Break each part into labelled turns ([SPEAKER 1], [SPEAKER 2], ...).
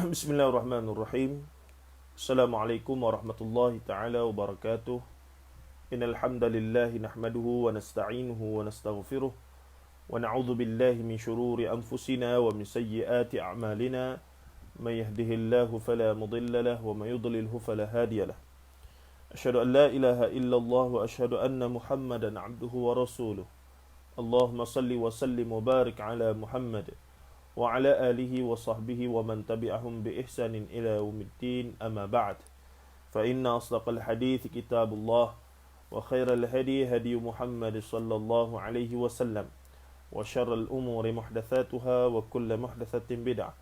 [SPEAKER 1] Bismillahirrahmanirrahim. Assalamualaikum warahmatullahi taala wabarakatuh. Innal hamdalillah nahmaduhu wa nasta'inuhu wa nastaghfiruh wa na'udzu billahi min shururi anfusina wa min sayyiati a'malina. May yahdihillahu fala mudilla lahu wa may yudlilhu fala hadiya lahu. Asyhadu an la ilaha illallah wa asyhadu anna Muhammadan 'abduhu wa rasuluh. Allahumma salli wa sallim wa barik ala Muhammad wa ala alihi wa sahbihi wa man tabi'ahum bi ihsanin ila yaumiddin, amma ba'd. Fa inna asdaqal hadits kitabullah wa khairal hadi hadi Muhammad sallallahu alaihi wasallam wa syarral umuri muhdatsatuha wa kullu muhdatsatin bid'ah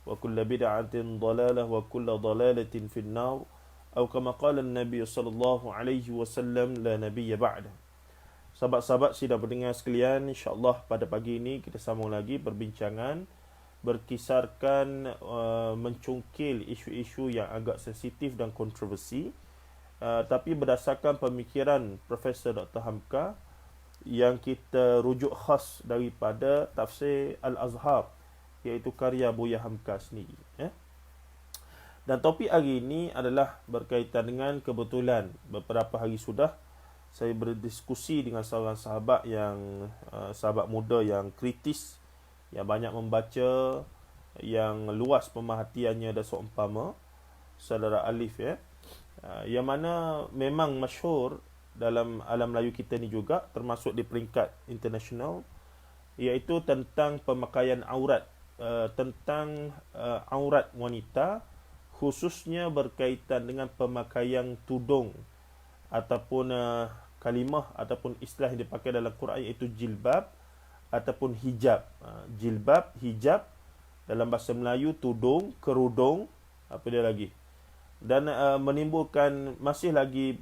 [SPEAKER 1] wa kullu bid'atin dhalalah wa kullu dhalalatin fin nar, atau kama qala an-nabi sallallahu alaihi wasallam, la nabiyya ba'da. Sahabat-sahabat sidang pendengar sekalian, insya-Allah pada pagi ini kita sambung lagi perbincangan berkisarkan mencungkil isu-isu yang agak sensitif dan kontroversi, tapi berdasarkan pemikiran Profesor Dr. Hamka yang kita rujuk khas daripada tafsir Al-Azhar, iaitu karya Buya Hamka sendiri. Dan topik hari ini adalah berkaitan dengan kebetulan beberapa hari sudah saya berdiskusi dengan seorang sahabat yang sahabat muda yang kritis, yang banyak membaca, yang luas pemerhatiannya dan seumpama, saudara Alif, yang mana memang masyhur dalam alam Melayu kita ni juga, termasuk di peringkat international, iaitu tentang pemakaian aurat, tentang aurat wanita, khususnya berkaitan dengan pemakaian tudung ataupun kalimah ataupun istilah yang dipakai dalam Quran, iaitu jilbab ataupun hijab. Jilbab, hijab, dalam bahasa Melayu tudung, kerudung, apa dia lagi, dan masih lagi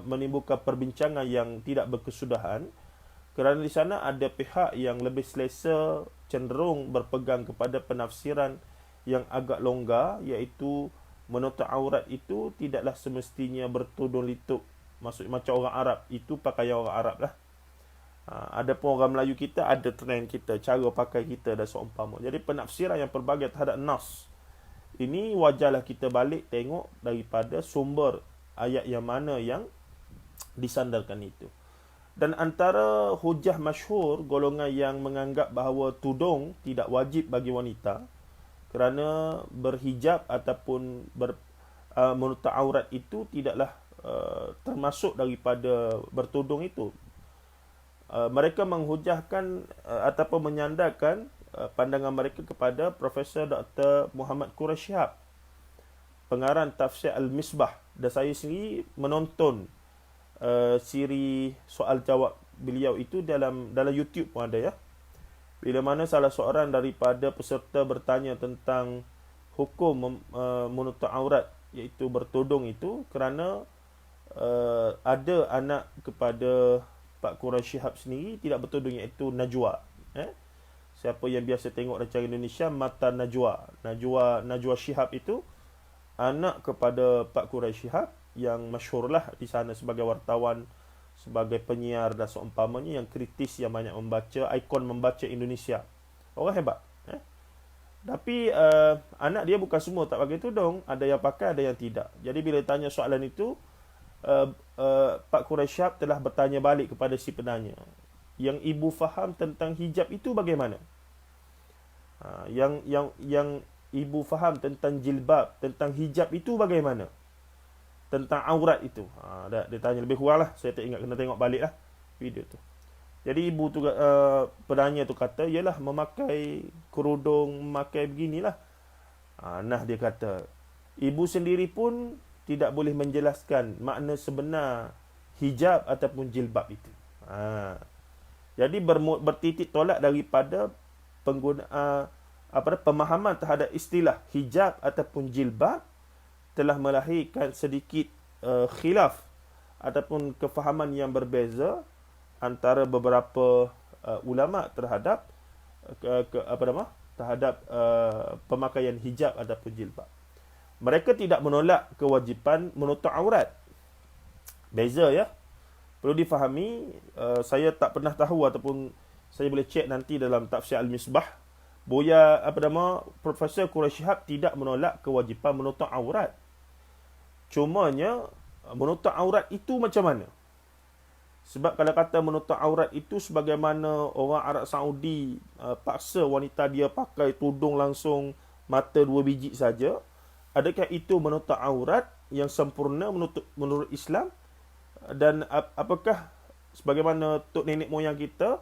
[SPEAKER 1] menimbulkan perbincangan yang tidak berkesudahan, kerana di sana ada pihak yang lebih selesa, cenderung berpegang kepada penafsiran yang agak longgar, iaitu menutup aurat itu tidaklah semestinya bertudung litup. Maksud macam orang Arab, itu pakaian orang Arab lah. Ada pun orang Melayu kita ada trend kita, cara pakai kita dan seumpama. Jadi penafsiran yang pelbagai terhadap nas ini wajarlah kita balik tengok daripada sumber ayat yang mana yang disandarkan itu. Dan antara hujah masyhur golongan yang menganggap bahawa tudung tidak wajib bagi wanita kerana berhijab ataupun menutup aurat itu tidaklah termasuk daripada bertudung itu. Mereka menghujahkan ataupun menyandarkan pandangan mereka kepada Profesor Dr. Muhammad Quraish Shihab, pengarang tafsir Al-Misbah. Dan saya sendiri menonton siri soal jawab beliau itu dalam YouTube pun ada, ya. Bila mana salah seorang daripada peserta bertanya tentang hukum menutup aurat, iaitu bertudung itu, kerana ada anak kepada Pak Quraish Shihab sendiri tidak bertudung, iaitu Najwa. Siapa yang biasa tengok rancangan Indonesia Mata Najwa, Najwa Shihab itu anak kepada Pak Quraish Shihab yang masyhurlah di sana sebagai wartawan, sebagai penyiar dan seumpamanya, yang kritis, yang banyak membaca, ikon membaca Indonesia. Orang hebat. Tapi anak dia bukan semua tak pakai tudung, ada yang pakai, ada yang tidak. Jadi bila tanya soalan itu, Pak Quraish Shihab telah bertanya balik kepada si penanya, yang ibu faham tentang hijab itu bagaimana? Yang ibu faham tentang jilbab, tentang hijab itu bagaimana? tentang aurat itu. Dia tanya lebih kurang lah. Saya tak ingat, kena tengok balik lah video tu. Jadi ibu tu, penanya tu kata, yalah memakai kerudung, memakai beginilah. Nah dia kata, ibu sendiri pun tidak boleh menjelaskan makna sebenar hijab ataupun jilbab itu. Jadi bertitik tolak daripada pemahaman terhadap istilah hijab ataupun jilbab telah melahirkan sedikit khilaf ataupun kefahaman yang berbeza antara beberapa ulama terhadap pemakaian hijab ataupun jilbab. Mereka tidak menolak kewajipan menutup aurat. Beza ya. Perlu difahami, saya tak pernah tahu ataupun saya boleh cek nanti dalam Tafsir Al-Misbah, Profesor Quraisy Shihab tidak menolak kewajipan menutup aurat. Cumanya menutup aurat itu macam mana? Sebab kalau kata menutup aurat itu sebagaimana orang Arab Saudi paksa wanita dia pakai tudung langsung mata 2 biji saja, adakah itu menutup aurat yang sempurna menurut Islam? Dan apakah sebagaimana tok nenek moyang kita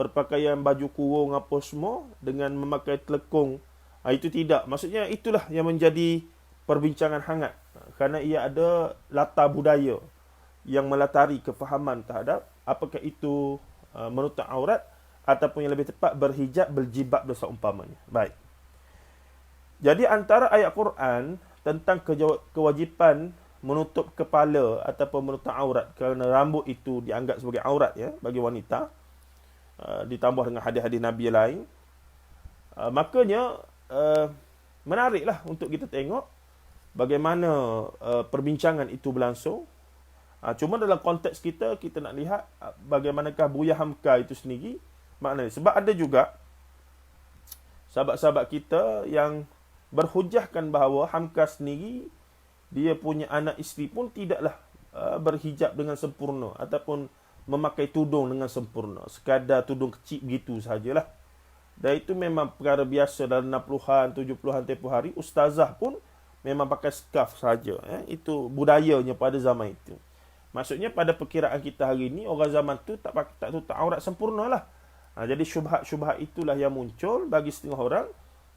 [SPEAKER 1] berpakaian baju kurung apa semua dengan memakai telekung, itu tidak. Maksudnya itulah yang menjadi perbincangan hangat, kerana ia ada latar budaya yang melatari kefahaman terhadap apakah itu menutup aurat ataupun yang lebih tepat berhijab, berjilbab dan seumpamanya. Baik. Jadi antara ayat Quran tentang kewajipan menutup kepala ataupun menutup aurat kerana rambut itu dianggap sebagai aurat ya bagi wanita, ditambah dengan hadis-hadis Nabi lain, makanya menariklah untuk kita tengok bagaimana perbincangan itu berlangsung. Cuma dalam konteks kita nak lihat bagaimanakah Buya Hamka itu sendiri maknanya. Sebab ada juga sahabat-sahabat kita yang berhujahkan bahawa Hamka sendiri, dia punya anak isteri pun tidaklah berhijab dengan sempurna ataupun memakai tudung dengan sempurna. Sekadar tudung kecil begitu sahajalah. Dan itu memang perkara biasa dalam 60-an, 70-an tempoh hari. Ustazah pun memang pakai skaf saja. Itu budayanya pada zaman itu. Maksudnya pada perkiraan kita hari ini, orang zaman tu tak tutup aurat sempurna lah. Jadi syubhat-syubhat itulah yang muncul bagi setengah orang.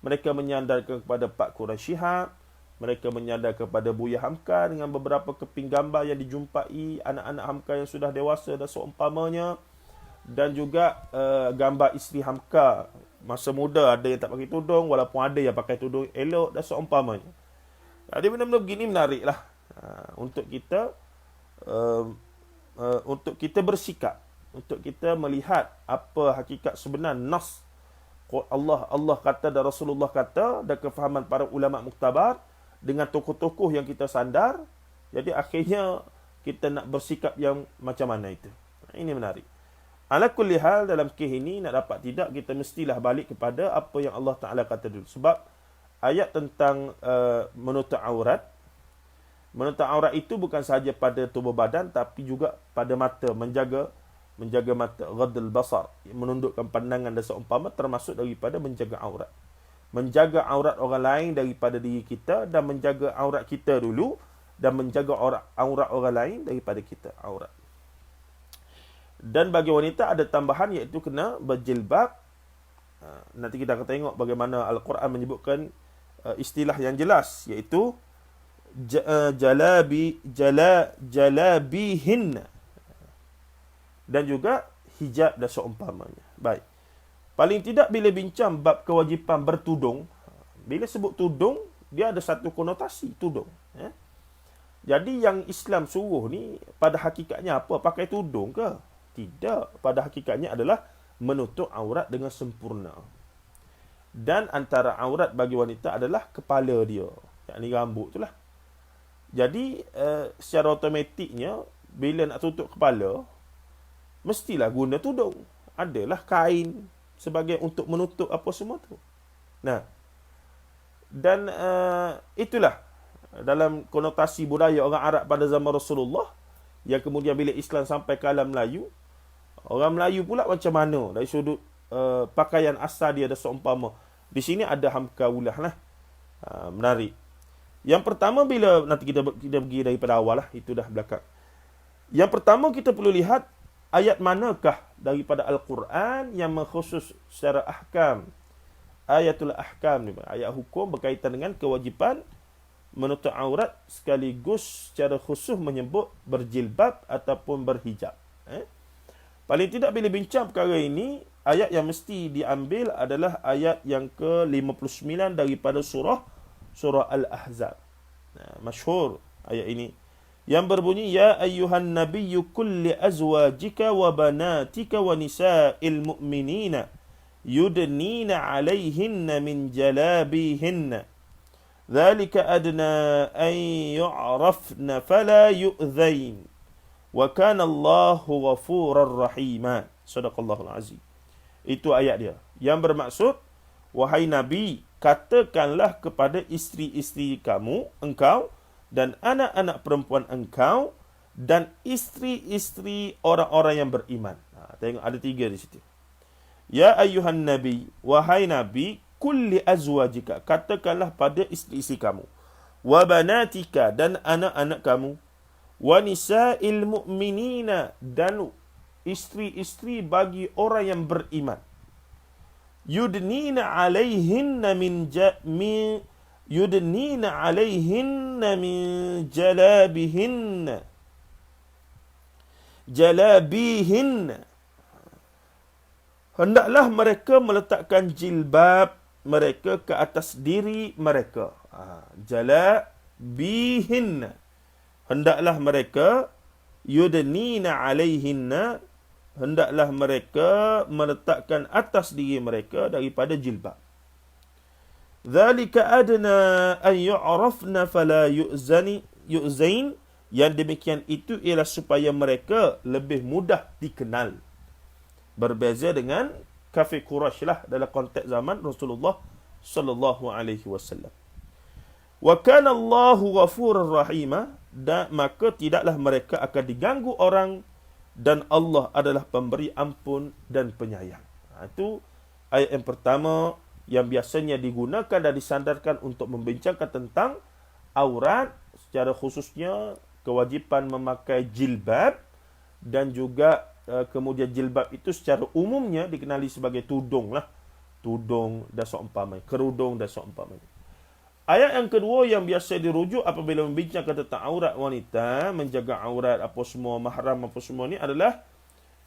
[SPEAKER 1] Mereka menyandarkan kepada Pak Quraisy Shihab, mereka menyandar kepada Buya Hamka dengan beberapa keping gambar yang dijumpai anak-anak Hamka yang sudah dewasa dan seumpamanya, dan juga gambar isteri Hamka masa muda, ada yang tak pakai tudung walaupun ada yang pakai tudung elok dan seumpamanya. Jadi benda-benda begini menariklah untuk kita bersikap, untuk kita melihat apa hakikat sebenar nas Allah kata dan Rasulullah kata, dan kefahaman para ulama muktabar dengan tokoh-tokoh yang kita sandar. Jadi akhirnya kita nak bersikap yang macam mana itu. Ini menarik. Ala kulli hal, dalam kes ini nak dapat tidak, kita mestilah balik kepada apa yang Allah Ta'ala kata dulu. Sebab ayat tentang menutup aurat itu bukan sahaja pada tubuh badan, tapi juga pada mata, menjaga mata, ghaddul basar, menundukkan pandangan dan seumpama, termasuk daripada menjaga aurat. Menjaga aurat orang lain daripada diri kita, dan menjaga aurat kita dulu, dan menjaga aurat orang lain daripada kita, aurat. Dan bagi wanita ada tambahan, iaitu kena berjilbab. Nanti kita akan tengok bagaimana Al-Quran menyebutkan istilah yang jelas, iaitu jalabihin, dan juga hijab dan seumpamanya. Baik. Paling tidak bila bincang bab kewajipan bertudung, bila sebut tudung, dia ada satu konotasi tudung. Jadi yang Islam suruh ni pada hakikatnya apa? Pakai tudung ke? Tidak. Pada hakikatnya adalah menutup aurat dengan sempurna. Dan antara aurat bagi wanita adalah kepala dia, yakni rambut tu lah. Jadi secara automatiknya bila nak tutup kepala, mestilah guna tudung. Adalah kain sebagai untuk menutup apa semua tu. Nah, dan itulah dalam konotasi budaya orang Arab pada zaman Rasulullah, yang kemudian bila Islam sampai ke alam Melayu, orang Melayu pula macam mana dari sudut pakaian asal dia dan seumpama. Di sini ada hamka ulah lah. Menarik. Yang pertama, bila nanti kita pergi daripada awal lah, itu dah belakang. Yang pertama kita perlu lihat ayat manakah daripada Al-Quran yang mengkhusus secara ahkam. Ayatul ahkam ni, ayat hukum berkaitan dengan kewajipan menutup aurat sekaligus secara khusus menyebut berjilbab ataupun berhijab. Paling tidak bila bincang perkara ini, ayat yang mesti diambil adalah ayat yang ke-59 daripada surah Al-Ahzab. Masyhur ayat ini yang berbunyi, ya ayyuhan nabiyyu qul li azwajika wa banatika wa nisa'il mu'minina yudnina 'alayhinna min jalabihinna dzalika adna an yu'rafna fala yu'dzain wa kana Allahu ghafurar rahima. Sadaqallahul azim. Itu ayat dia yang bermaksud, wahai Nabi, katakanlah kepada isteri-isteri kamu, engkau dan anak-anak perempuan engkau dan isteri-isteri orang-orang yang beriman. Tengok ada 3 di situ. Ya ayyuhan nabi, wahai Nabi, kulli azwajika, katakanlah pada isteri-isteri kamu, wa banatika, dan anak-anak kamu, wa nisa'il mu'minina, dan isteri-isteri bagi orang yang beriman, yudnina 'alaihinna min jalabihinna. Hendaklah mereka meletakkan jilbab mereka ke atas diri mereka. Jalabihinna. Hendaklah mereka yudnina 'alaihinna, hendaklah mereka meletakkan atas diri mereka daripada jilbab. Dzalika adna an yu'rafna fala yu'zain. Yang demikian itu ialah supaya mereka lebih mudah dikenal. Berbeza dengan kafir Quraisy lah dalam konteks zaman Rasulullah sallallahu alaihi wasallam. Wa kana Allahu ghafurur rahima, dan maka tidaklah mereka akan diganggu orang, dan Allah adalah pemberi ampun dan penyayang. Itu ayat yang pertama yang biasanya digunakan dan disandarkan untuk membincangkan tentang aurat, secara khususnya kewajipan memakai jilbab, dan juga kemudian jilbab itu secara umumnya dikenali sebagai tudung lah. Tudung dan seumpamanya, kerudung dan seumpamanya. Ayat yang kedua yang biasa dirujuk apabila membincangkan tentang aurat wanita, menjaga aurat apa semua, mahram apa semua ni, adalah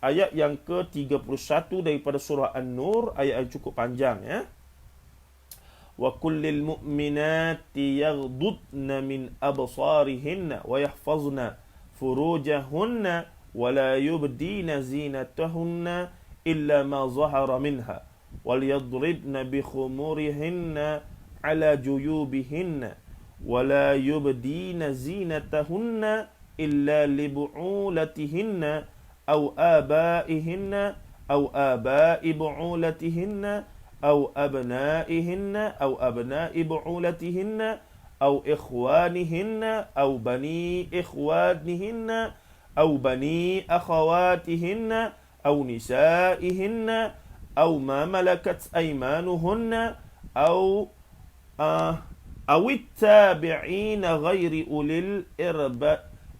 [SPEAKER 1] ayat yang ke-31 daripada surah An-Nur, ayat yang cukup panjang ya. Wa kullil mu'minati yaghdudna min absarihinna wa yahfazna furujahunna wa la yubdina zinatahunna illa ma zahara minha wal yadribna bi khumurihinna ala juyubihinna wa la yubdina zinatahunna illa li bu'ulatihinna aw abaihinna aw abai bu'ulatihinna aw abnaihinna aw abnai bu'ulatihinna aw ikhwanihinna aw bani ikhwanihinna aw bani akhawatihinna aw nisaihinna aw ma malakat aymanuhunna aw التابعين غير أولي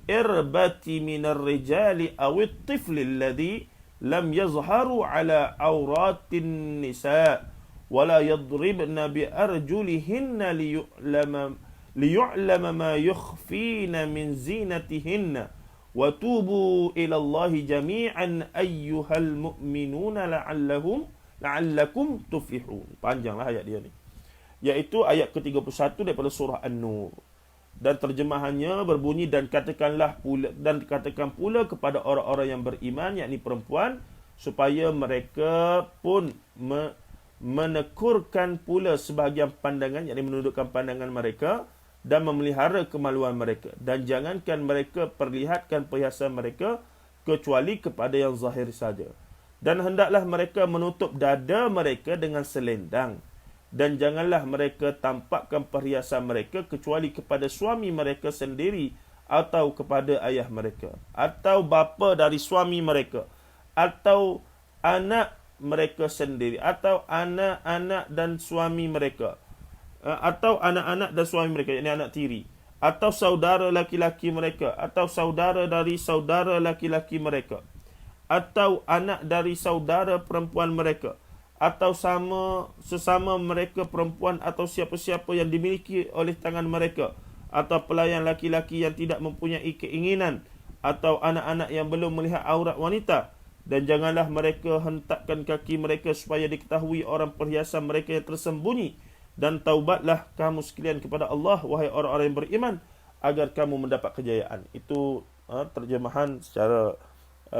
[SPEAKER 1] الإربة من الرجال أو الطفل الذي لم يظهروا على عورات النساء ولا يضربن بأرجلهن ليعلم ما يخفين من زينتهن وتوبوا إلى الله جميعا أيها المؤمنون لعلكم تفلحون. Panjanglah ayat dia ni, iaitu ayat ke-31 daripada surah An-Nur. Dan terjemahannya berbunyi, dan katakan pula kepada orang-orang yang beriman, yakni perempuan, supaya mereka pun menekurkan pula sebahagian pandangan, yakni menundukkan pandangan mereka dan memelihara kemaluan mereka, dan jangankan mereka perlihatkan perhiasan mereka kecuali kepada yang zahir saja. Dan hendaklah mereka menutup dada mereka dengan selendang, dan janganlah mereka tampakkan perhiasan mereka kecuali kepada suami mereka sendiri, atau kepada ayah mereka, atau bapa dari suami mereka, atau anak mereka sendiri, atau anak-anak dan suami mereka, atau anak-anak dan suami mereka, yakni anak tiri, atau saudara laki-laki mereka, atau saudara dari saudara laki-laki mereka, atau anak dari saudara perempuan mereka, atau sesama mereka perempuan, atau siapa-siapa yang dimiliki oleh tangan mereka, atau pelayan laki-laki yang tidak mempunyai keinginan, atau anak-anak yang belum melihat aurat wanita. Dan janganlah mereka hentakkan kaki mereka supaya diketahui orang perhiasan mereka yang tersembunyi. Dan taubatlah kamu sekalian kepada Allah, wahai orang-orang yang beriman, agar kamu mendapat kejayaan. Itu terjemahan secara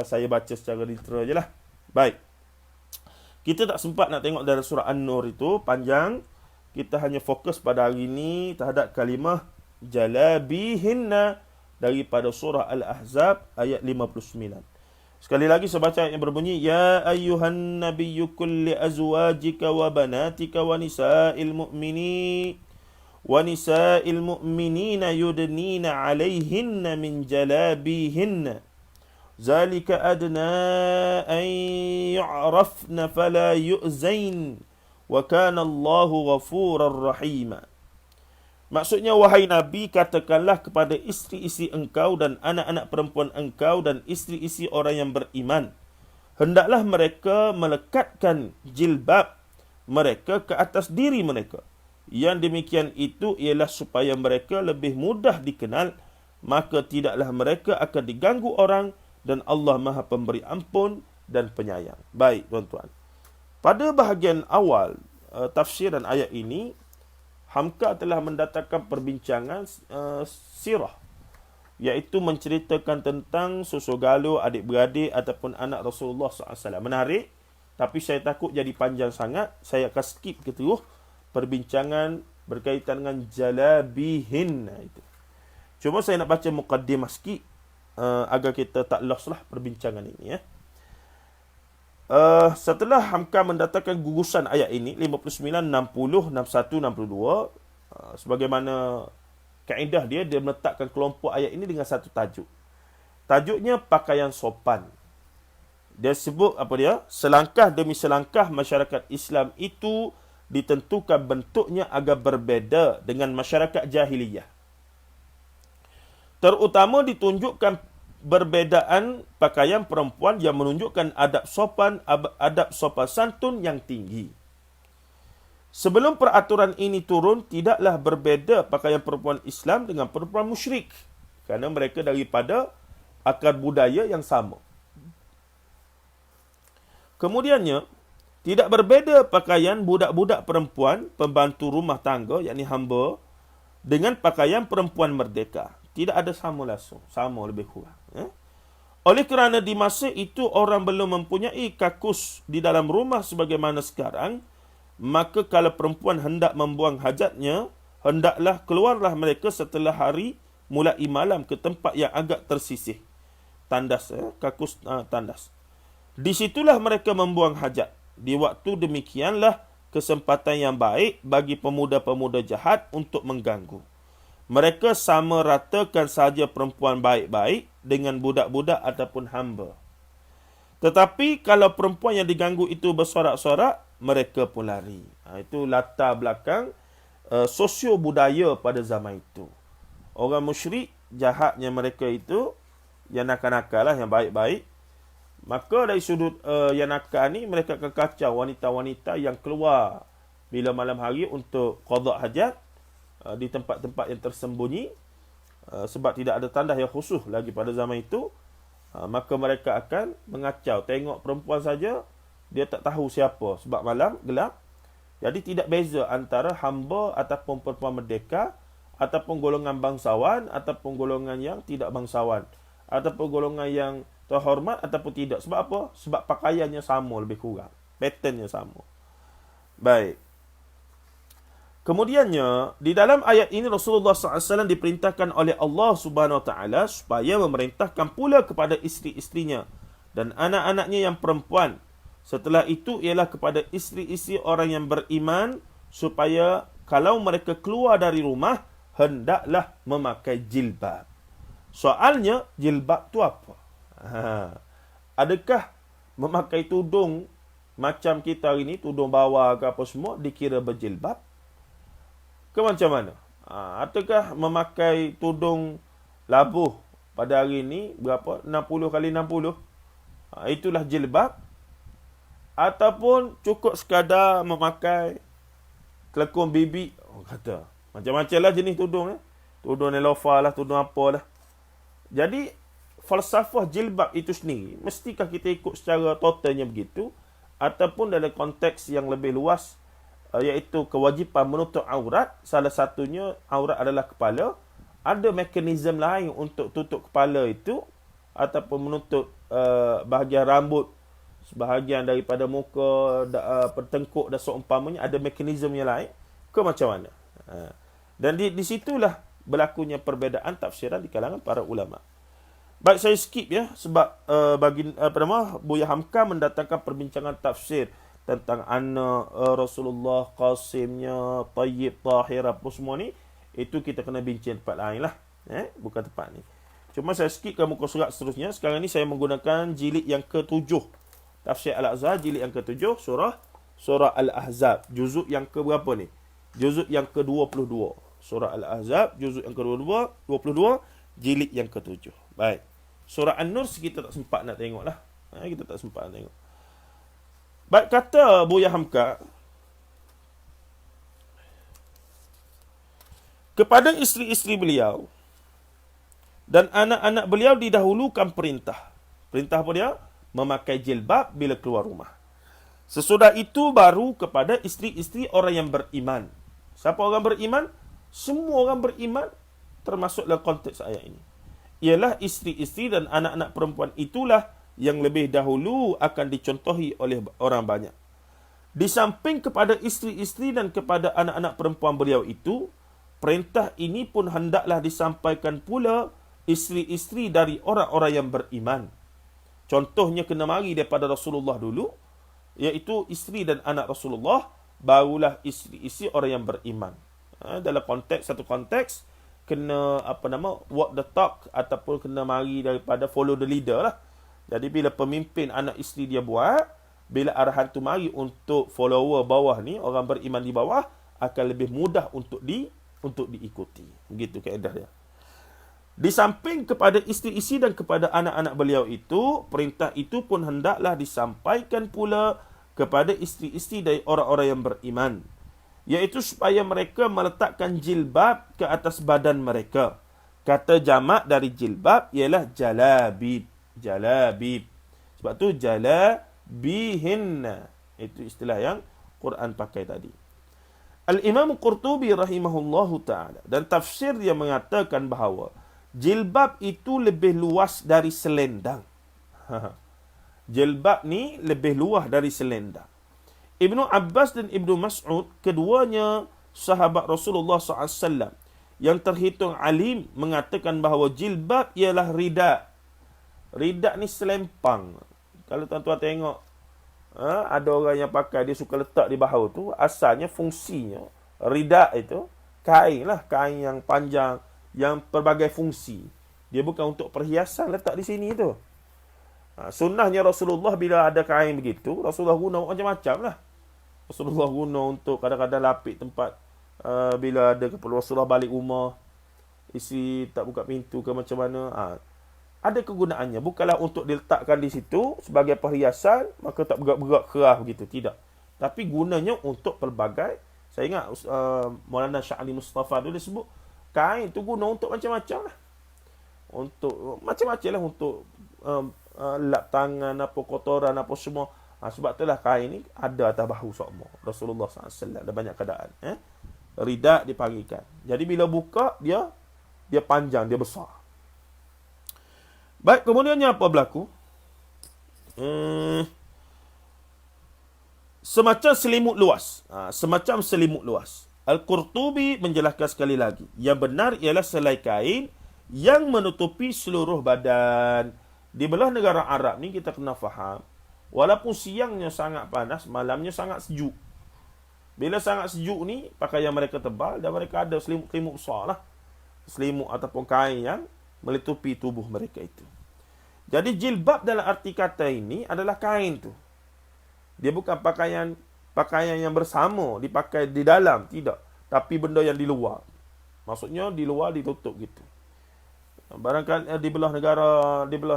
[SPEAKER 1] saya baca secara literal je lah. Baik. Kita tak sempat nak tengok dari surah An-Nur itu, panjang. Kita hanya fokus pada hari ini terhadap kalimah jalabihinna daripada surah Al-Ahzab ayat 59. Sekali lagi saya baca ayat yang berbunyi, ya ayyuhan nabiyyu qul li azwajika wa banatika wa nisa'il mu'minina yudnina 'alayhinna min jalabihinna zalika adna an yu'rafna fala yu'zain wa kana Allahu ghafurar rahima. Maksudnya, wahai Nabi, katakanlah kepada isteri-isteri engkau dan anak-anak perempuan engkau dan isteri-isteri orang yang beriman, hendaklah mereka melekatkan jilbab mereka ke atas diri mereka. Yang demikian itu ialah supaya mereka lebih mudah dikenal, maka tidaklah mereka akan diganggu orang, dan Allah Maha Pemberi Ampun dan Penyayang. Baik, tuan-tuan. Pada bahagian awal tafsiran ayat ini, Hamka telah mendatangkan perbincangan sirah, iaitu menceritakan tentang susugalo, adik-beradik ataupun anak Rasulullah SAW. Menarik, tapi saya takut jadi panjang sangat. Saya akan skip ke terus perbincangan berkaitan dengan jalabihin itu. Cuma saya nak baca muqaddimah sikit agar kita tak lost lah perbincangan ini. Setelah Hamka mendatangkan gugusan ayat ini 59, 60, 61, 62, sebagaimana kaedah dia meletakkan kelompok ayat ini dengan satu tajuk. Tajuknya pakaian sopan. Dia sebut apa dia? Selangkah demi selangkah masyarakat Islam itu ditentukan bentuknya agar berbeza dengan masyarakat jahiliyah. Terutama ditunjukkan perbezaan pakaian perempuan yang menunjukkan adab sopan santun yang tinggi. Sebelum peraturan ini turun, tidaklah berbeza pakaian perempuan Islam dengan perempuan musyrik, kerana mereka daripada akar budaya yang sama. Kemudiannya, tidak berbeza pakaian budak-budak perempuan pembantu rumah tangga, yakni hamba, dengan pakaian perempuan merdeka. Tidak ada sama langsung, sama lebih kurang. Oleh kerana di masa itu orang belum mempunyai kakus di dalam rumah sebagaimana sekarang, maka kalau perempuan hendak membuang hajatnya, hendaklah keluarlah mereka setelah hari mulai malam ke tempat yang agak tersisih. Tandas, kakus tandas. Di situlah mereka membuang hajat. Di waktu demikianlah kesempatan yang baik bagi pemuda-pemuda jahat untuk mengganggu. Mereka sama ratakan sahaja perempuan baik-baik dengan budak-budak ataupun hamba. Tetapi kalau perempuan yang diganggu itu bersorak-sorak, mereka pun lari. Itu latar belakang sosio budaya pada zaman itu. Orang musyrik, jahatnya mereka itu, yang nakal-nakal lah, yang baik-baik. Maka dari sudut yang nakal ni, mereka akan kacau wanita-wanita yang keluar bila malam hari untuk qada hajat, di tempat-tempat yang tersembunyi, sebab tidak ada tandas yang khusus lagi pada zaman itu, maka mereka akan mengacau. Tengok perempuan saja, dia tak tahu siapa, sebab malam gelap. Jadi tidak beza antara hamba ataupun perempuan merdeka, ataupun golongan bangsawan, ataupun golongan yang tidak bangsawan, ataupun golongan yang terhormat ataupun tidak. Sebab apa? Sebab pakaiannya sama lebih kurang, patternnya sama. Baik. Kemudiannya, di dalam ayat ini Rasulullah SAW diperintahkan oleh Allah Subhanahu Wa Taala supaya memerintahkan pula kepada isteri-isterinya dan anak-anaknya yang perempuan. Setelah itu ialah kepada isteri-isteri orang yang beriman, supaya kalau mereka keluar dari rumah, hendaklah memakai jilbab. Soalnya, jilbab tu apa? Adakah memakai tudung macam kita hari ni, tudung bawah ke apa semua, dikira berjilbab? macam mana? Ataukah memakai tudung labuh pada hari ini berapa? 60 kali 60. Itulah jilbab. Ataupun cukup sekadar memakai kelekung bibi. Kata. Macam-macam lah jenis tudung. Tudung nelofa lah, tudung apa lah. Jadi, falsafah jilbab itu sendiri, mestikah kita ikut secara totalnya begitu? Ataupun dalam konteks yang lebih luas, iaitu kewajipan menutup aurat, salah satunya aurat adalah kepala, ada mekanisme lain untuk tutup kepala itu, ataupun menutup bahagian rambut, sebahagian daripada muka, pertengkuk dan seumpamanya, ada mekanismenya lain, ke macam mana? Dan di situlah berlakunya perbezaan tafsiran di kalangan para ulama. Baik, saya skip ya, sebab Buya Hamka mendatangkan perbincangan tafsir tentang anak Rasulullah, Qasimnya, Tayyib, Tahir, apa semua ni, itu kita kena bincang tempat lain lah. Bukan tempat ni. Cuma saya skipkan muka surat seterusnya. Sekarang ni saya menggunakan jilid yang ke-7. Tafsir Al-Ahzab, jilid yang ke-7, surah Al-Ahzab. Juzuk yang ke berapa ni? Juzuk yang ke-22. Surah Al-Ahzab, juzuk yang ke-22, jilid yang ke-7. Baik. Surah An-Nur kita tak sempat nak tengok lah. Kita tak sempat nak tengok. Baik, kata Buya Hamka, kepada isteri-isteri beliau dan anak-anak beliau didahulukan perintah. Perintah apa dia? Memakai jilbab bila keluar rumah. Sesudah itu baru kepada isteri-isteri orang yang beriman. Siapa orang beriman? Semua orang beriman, termasuk dalam konteks ayat ini. Ialah isteri-isteri dan anak-anak perempuan itulah yang lebih dahulu akan dicontohi oleh orang banyak. Di samping kepada isteri-isteri dan kepada anak-anak perempuan beliau itu, perintah ini pun hendaklah disampaikan pula isteri-isteri dari orang-orang yang beriman. Contohnya kena mari daripada Rasulullah dulu, iaitu isteri dan anak Rasulullah, barulah isteri-isteri orang yang beriman. Dalam satu konteks, kena walk the talk, ataupun kena mari daripada follow the leader lah. Jadi bila pemimpin anak isteri dia buat, bila arahan tu mari untuk follower bawah ni, orang beriman di bawah, akan lebih mudah untuk diikuti. Begitu kaedah dia. Di samping kepada isteri-isteri dan kepada anak-anak beliau itu, perintah itu pun hendaklah disampaikan pula kepada isteri-isteri dari orang-orang yang beriman, iaitu supaya mereka meletakkan jilbab ke atas badan mereka. Kata jamak dari jilbab ialah jalabib. Jalabib. Sebab tu jalabihinna. Itu istilah yang Quran pakai tadi. Al-Imam Qurtubi rahimahullahu ta'ala, dan tafsir dia mengatakan bahawa jilbab itu lebih luas dari selendang. Jilbab ni lebih luas dari selendang. Ibnu Abbas dan Ibnu Mas'ud, keduanya sahabat Rasulullah SAW, yang terhitung alim, mengatakan bahawa jilbab ialah rida. Rida ni selempang. Kalau tuan-tuan tengok, ada orang yang pakai, dia suka letak di bahu tu, asalnya fungsinya, rida itu, kain lah, kain yang panjang, yang pelbagai fungsi. Dia bukan untuk perhiasan letak di sini tu. Sunnahnya Rasulullah bila ada kain begitu, Rasulullah guna macam-macam lah. Rasulullah guna untuk kadang-kadang lapik tempat, bila ada keperluan Rasulullah balik rumah, isi tak buka pintu ke macam mana. Ada kegunaannya. Bukanlah untuk diletakkan di situ sebagai perhiasan, maka tak bergerak-gerak kerah begitu. Tidak. Tapi gunanya untuk pelbagai. Saya ingat Maulana Syahli Mustafa tu dia sebut, kain tu guna untuk macam-macam lah. Untuk macam-macam lah, untuk lap tangan, apa kotoran, apa semua. Sebab itulah kain ni ada atas bahu semua. Rasulullah SAW ada banyak keadaan. Rida dipanggilkan. Jadi bila buka, dia panjang, dia besar. Baik, kemudiannya apa berlaku? Semacam selimut luas. Semacam selimut luas. Al-Qurtubi menjelaskan sekali lagi. Yang benar ialah selai kain yang menutupi seluruh badan. Di belah negara Arab ni kita kena faham, walaupun siangnya sangat panas, malamnya sangat sejuk. Bila sangat sejuk ni, pakaian mereka tebal dan mereka ada selimut-selimut besar lah. Selimut ataupun kain yang melitupi tubuh mereka itu. Jadi jilbab dalam arti kata ini adalah kain tu. Dia bukan pakaian yang bersama, dipakai di dalam. Tidak. tapi benda yang di luar. Maksudnya di luar ditutup gitu. Barangkali di belah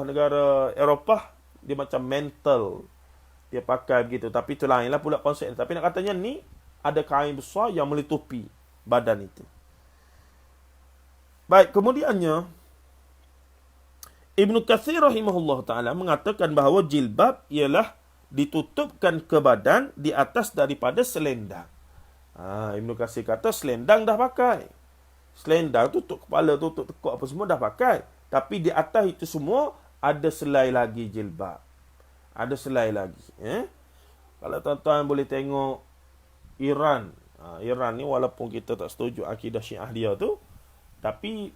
[SPEAKER 1] negara Eropah dia macam mantle. Dia pakai begitu, tapi itu lainlah pula konsep. Tapi nak katanya ni ada kain besar yang melitupi badan itu. Baik, kemudiannya Ibnu Katsir rahimahullah ta'ala mengatakan bahawa jilbab ialah ditutupkan ke badan di atas daripada selendang. Ibnu Katsir kata selendang dah pakai. Selendang tutup kepala, tutup tekuk apa semua dah pakai. Tapi di atas itu semua ada selai lagi jilbab. Ada selai lagi. Kalau tuan-tuan boleh tengok Iran. Iran ni walaupun kita tak setuju akidah Syiah dia tu, tapi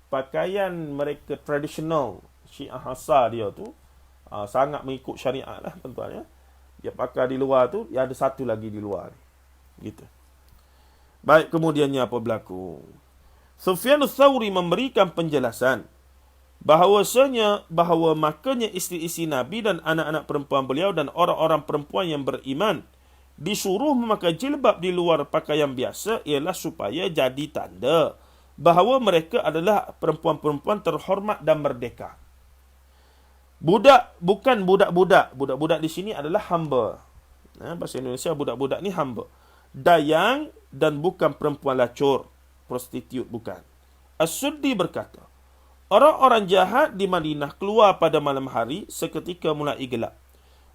[SPEAKER 1] pakaian mereka tradisional Syiah asal dia tu sangat mengikut syariat lah tuan-tuan ya. Dia pakai di luar tu, dia ada satu lagi di luar ni. Gitu. Baik, kemudiannya apa berlaku? Sufyan Ats-Tsauri memberikan penjelasan bahawa makanya isteri-isteri Nabi dan anak-anak perempuan beliau dan orang-orang perempuan yang beriman disuruh memakai jilbab di luar pakaian biasa ialah supaya jadi tanda bahawa mereka adalah perempuan-perempuan terhormat dan merdeka. Budak bukan budak-budak. Budak-budak di sini adalah hamba. Bahasa Indonesia budak-budak ni hamba. Dayang dan bukan perempuan lacur. Prostitut bukan. As-Suddi berkata, orang-orang jahat di Madinah keluar pada malam hari seketika mulai gelap.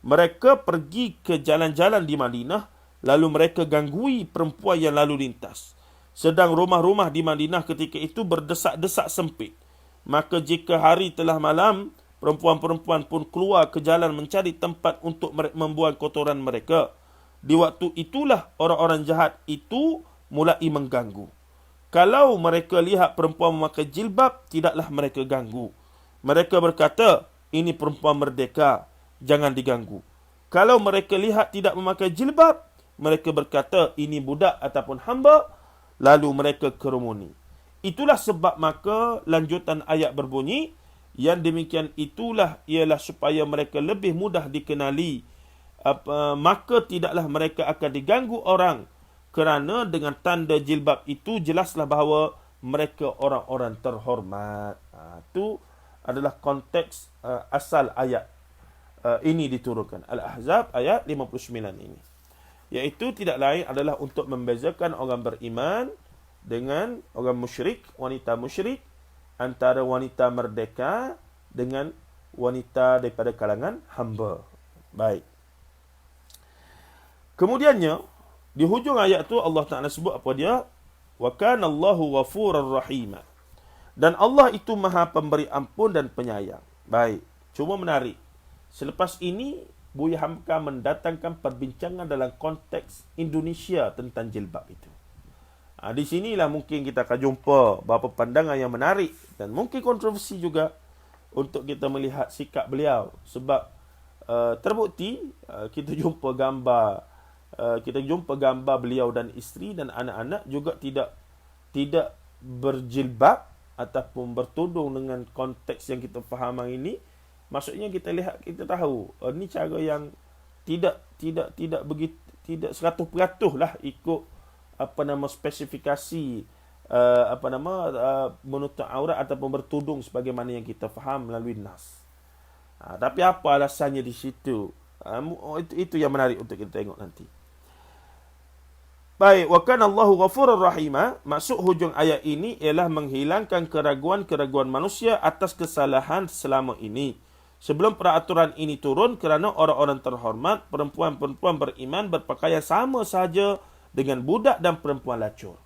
[SPEAKER 1] Mereka pergi ke jalan-jalan di Madinah, lalu mereka ganggui perempuan yang lalu lintas. Sedang rumah-rumah di Madinah ketika itu berdesak-desak sempit. Maka jika hari telah malam, perempuan-perempuan pun keluar ke jalan mencari tempat untuk membuang kotoran mereka. Di waktu itulah orang-orang jahat itu mulai mengganggu. Kalau mereka lihat perempuan memakai jilbab, tidaklah mereka ganggu. Mereka berkata, ini perempuan merdeka, jangan diganggu. Kalau mereka lihat tidak memakai jilbab, mereka berkata, ini budak ataupun hamba, lalu mereka kerumuni. Itulah sebab maka lanjutan ayat berbunyi, yang demikian itulah ialah supaya mereka lebih mudah dikenali. Maka tidaklah mereka akan diganggu orang, kerana dengan tanda jilbab itu jelaslah bahawa mereka orang-orang terhormat. Itu adalah konteks asal ayat ini diturunkan. Al-Ahzab ayat 59 ini. Iaitu tidak lain adalah untuk membezakan orang beriman dengan orang musyrik, wanita musyrik, antara wanita merdeka dengan wanita daripada kalangan hamba. Baik. Kemudiannya, di hujung ayat tu Allah Ta'ala sebut apa dia? Wa kana Allahu ghafurar rahima. Dan Allah itu maha pemberi ampun dan penyayang. Baik. Cuma menarik. Selepas ini, Buya Hamka mendatangkan perbincangan dalam konteks Indonesia tentang jilbab itu. Di sinilah mungkin kita akan jumpa beberapa pandangan yang menarik dan mungkin kontroversi juga untuk kita melihat sikap beliau. Sebab terbukti kita jumpa gambar beliau dan isteri dan anak-anak juga tidak berjilbab ataupun bertudung dengan konteks yang kita faham hari ini. Maksudnya kita lihat, kita tahu ini cara yang tidak begitu, tidak 100% lah ikut spesifikasi menutup aurat ataupun bertudung sebagaimana yang kita faham melalui nas. Tapi apa alasannya di situ? Itu yang menarik untuk kita tengok nanti. Baik, wa kana Allahu ghafurur rahima. Maksud hujung ayat ini ialah menghilangkan keraguan-keraguan manusia atas kesalahan selama ini. Sebelum peraturan ini turun kerana orang-orang terhormat, perempuan-perempuan beriman berpakaian sama sahaja dengan budak dan perempuan lacur.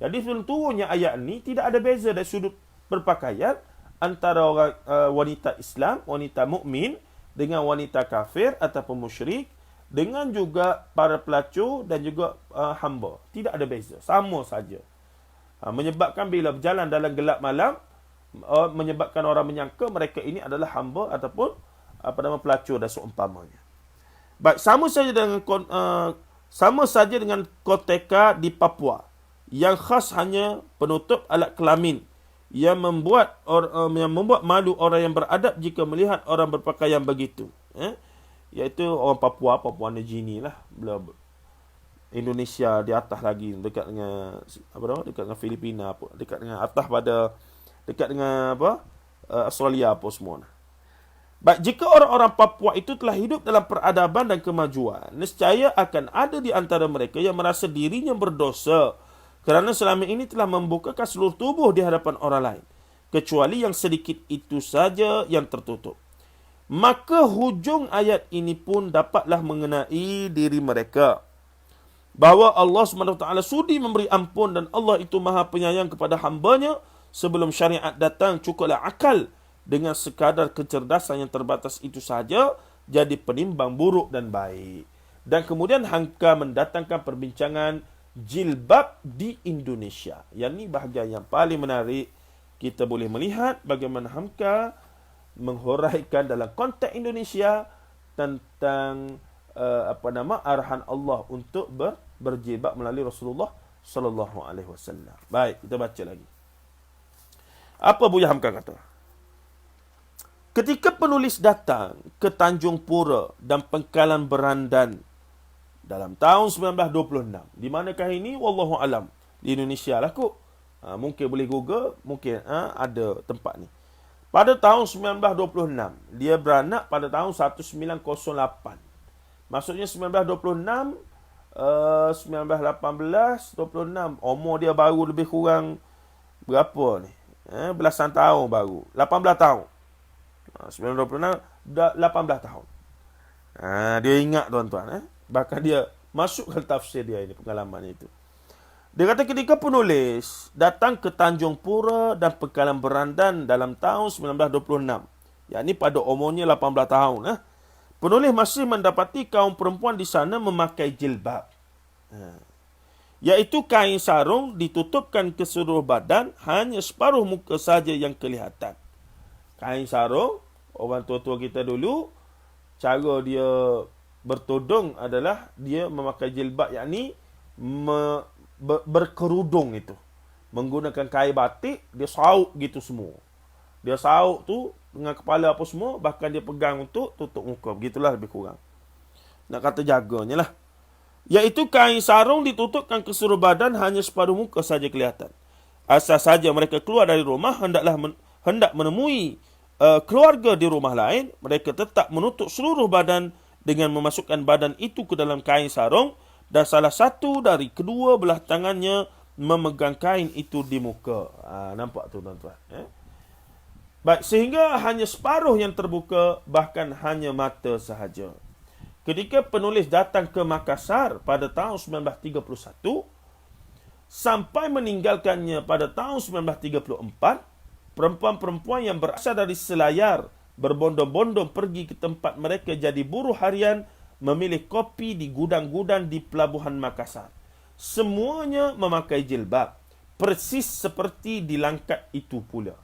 [SPEAKER 1] Jadi sebelum turunnya ayat ini tidak ada beza dari sudut berpakaian antara orang wanita Islam, wanita mukmin dengan wanita kafir ataupun musyrik, dengan juga para pelacur dan juga hamba. Tidak ada beza, sama saja. Menyebabkan bila berjalan dalam gelap malam, menyebabkan orang menyangka mereka ini adalah hamba ataupun pelacur dan seumpamanya. Baik, sama saja dengan koteka di Papua yang khas hanya penutup alat kelamin yang membuat malu orang yang beradab jika melihat orang berpakaian begitu. Iaitu orang Papua New Guinea lah. Indonesia di atas lagi, dekat dengan apa nama, dekat dengan Filipina, apa, dekat dengan atas pada dekat dengan apa, Australia apa semua. Baik, jika orang-orang Papua itu telah hidup dalam peradaban dan kemajuan, nescaya akan ada di antara mereka yang merasa dirinya berdosa kerana selama ini telah membukakan seluruh tubuh di hadapan orang lain, kecuali yang sedikit itu saja yang tertutup. Maka hujung ayat ini pun dapatlah mengenai diri mereka, bahawa Allah SWT sudi memberi ampun dan Allah itu maha penyayang kepada hambanya. Sebelum syariat datang, cukuplah akal dengan sekadar kecerdasan yang terbatas itu saja jadi penimbang buruk dan baik. Dan kemudian Hamka mendatangkan perbincangan jilbab di Indonesia. Yang ini bahagian yang paling menarik. Kita boleh melihat bagaimana Hamka menghuraikan dalam konteks Indonesia tentang arahan Allah untuk berjilbab melalui Rasulullah sallallahu alaihi wasallam. Baik, kita baca lagi. Apa Buya Hamka kata? Ketika penulis datang ke Tanjung Pura dan Pangkalan Berandan dalam tahun 1926, di manakah ini? Wallahu alam. Di Indonesia lah kot. Mungkin boleh Google, mungkin ada tempat ni. Pada tahun 1926, dia beranak pada tahun 1908. Maksudnya 1926, 1918, 26. Umur dia baru lebih kurang berapa ni? Belasan tahun baru. 18 tahun. 1926, dah 18 tahun. Dia ingat tuan-tuan. Bahkan dia masukkan tafsir dia ini, pengalaman itu. Dia kata ketika penulis datang ke Tanjung Pura dan Pangkalan Berandan dalam tahun 1926. Yakni pada umurnya 18 tahun. Penulis masih mendapati kaum perempuan di sana memakai jilbab. Iaitu kain sarung ditutupkan ke seluruh badan, hanya separuh muka saja yang kelihatan. Kain sarung, orang tua-tua kita dulu, cara dia bertudung adalah dia memakai jilbab, yakni berkerudung itu. Menggunakan kain batik, dia sauk gitu semua. Dia sauk tu dengan kepala apa semua, bahkan dia pegang untuk tutup muka. Begitulah lebih kurang. Nak kata jaganya lah. Iaitu kain sarung ditutupkan ke seluruh badan, hanya separuh muka saja kelihatan. Asal saja mereka keluar dari rumah, hendak menemui keluarga di rumah lain, mereka tetap menutup seluruh badan dengan memasukkan badan itu ke dalam kain sarung, dan salah satu dari kedua belah tangannya memegang kain itu di muka. Nampak tu tuan-tuan? Baik, sehingga hanya separuh yang terbuka, bahkan hanya mata sahaja. Ketika penulis datang ke Makassar pada tahun 1931, sampai meninggalkannya pada tahun 1934, perempuan-perempuan yang berasal dari Selayar berbondong-bondong pergi ke tempat mereka jadi buruh harian, memilih kopi di gudang-gudang di pelabuhan Makassar. Semuanya memakai jilbab, persis seperti di Langkat itu pula.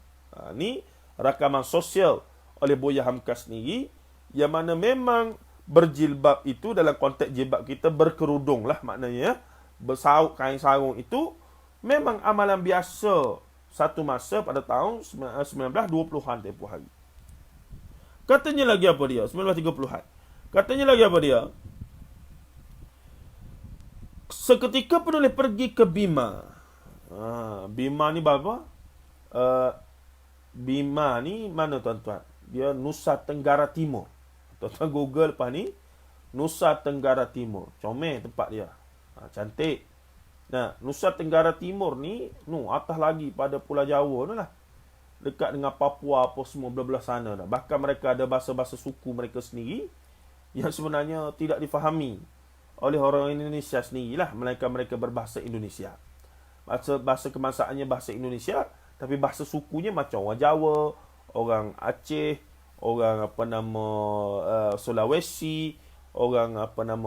[SPEAKER 1] Ini rakaman sosial oleh Buya Hamka sendiri, yang mana memang berjilbab itu dalam konteks jilbab kita berkerudung lah maknanya, bersauk kain sarung itu memang amalan biasa satu masa pada tahun 1920-an tempoh hari. Katanya lagi apa dia? 1930-an. Katanya lagi apa dia? Seketika penulis pergi ke Bima. Bima ni apa? Bima ni mana tuan-tuan? Dia Nusa Tenggara Timur. Tuan-tuan Google lepas ni, Nusa Tenggara Timur. Comel tempat dia. Cantik. Nah, Nusa Tenggara Timur ni, atas lagi pada Pulau Jawa tu lah. Dekat dengan Papua apa semua belah-belah sana dah. Bahkan mereka ada bahasa-bahasa suku mereka sendiri yang sebenarnya tidak difahami oleh orang Indonesia sendirilah, melainkan mereka berbahasa Indonesia. Bahasa kebangsaannya bahasa Indonesia, tapi bahasa sukunya macam orang Jawa, orang Aceh, orang Sulawesi, orang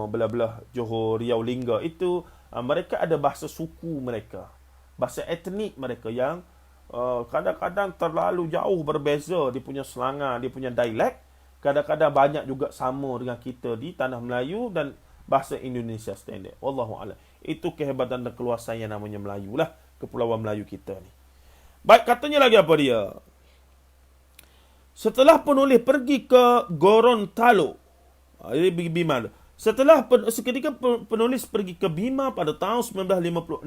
[SPEAKER 1] belah-belah Johor, Riau, Lingga itu, mereka ada bahasa suku mereka, bahasa etnik mereka yang kadang-kadang terlalu jauh berbeza. Dia punya selangar, dia punya dialek, kadang-kadang banyak juga sama dengan kita di tanah Melayu dan bahasa Indonesia standard. Wallahu a'lam. Itu kehebatan dan keluasan yang namanya Melayu lah, Kepulauan Melayu kita ni. Baik, katanya lagi apa dia? Setelah penulis pergi ke Gorontalo, Bima, Seketika penulis pergi ke Bima pada tahun 1956.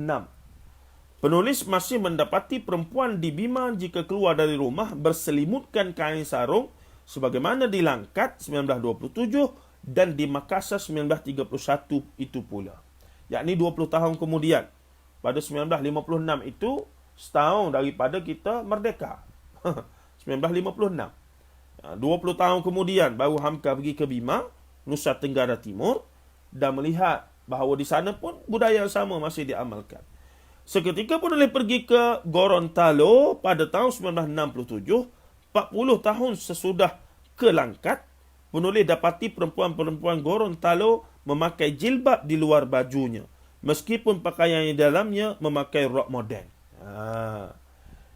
[SPEAKER 1] Penulis masih mendapati perempuan di Bima jika keluar dari rumah berselimutkan kain sarung sebagaimana di Langkat 1927 dan di Makassar 1931 itu pula. Yakni 20 tahun kemudian. Pada 1956 itu setahun daripada kita merdeka. 1956. 20 tahun kemudian baru Hamka pergi ke Bima, Nusa Tenggara Timur, dan melihat bahawa di sana pun budaya yang sama masih diamalkan. Seketika penulis pergi ke Gorontalo pada tahun 1967, 40 tahun sesudah ke Langkat, penulis dapati perempuan-perempuan Gorontalo memakai jilbab di luar bajunya, meskipun pakaian di dalamnya memakai rok moden.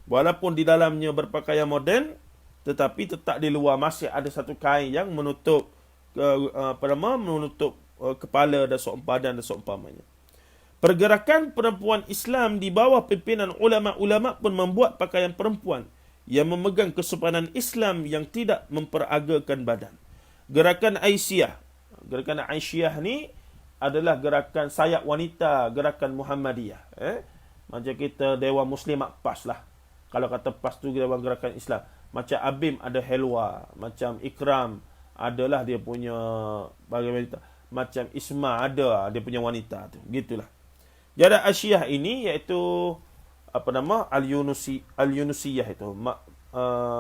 [SPEAKER 1] Walaupun di dalamnya berpakaian moden, tetapi tetap di luar masih ada satu kain yang menutup kepala dan seumpadan dan seumpamanya. Pergerakan perempuan Islam di bawah pimpinan ulama-ulama pun membuat pakaian perempuan yang memegang kesopanan Islam yang tidak memperagakan badan. Gerakan Aisyah. Gerakan Aisyah ni adalah gerakan sayap wanita, gerakan Muhammadiyah. Macam kita Dewan Muslimat PAS lah. Kalau kata PAS tu Dewan Gerakan Islam. Macam Abim ada Helwa, macam Ikram adalah dia punya wanita, macam Isma ada dia punya wanita tu. Gitulah. Jadi Aisyah ini iaitu Al-Yunusiyah itu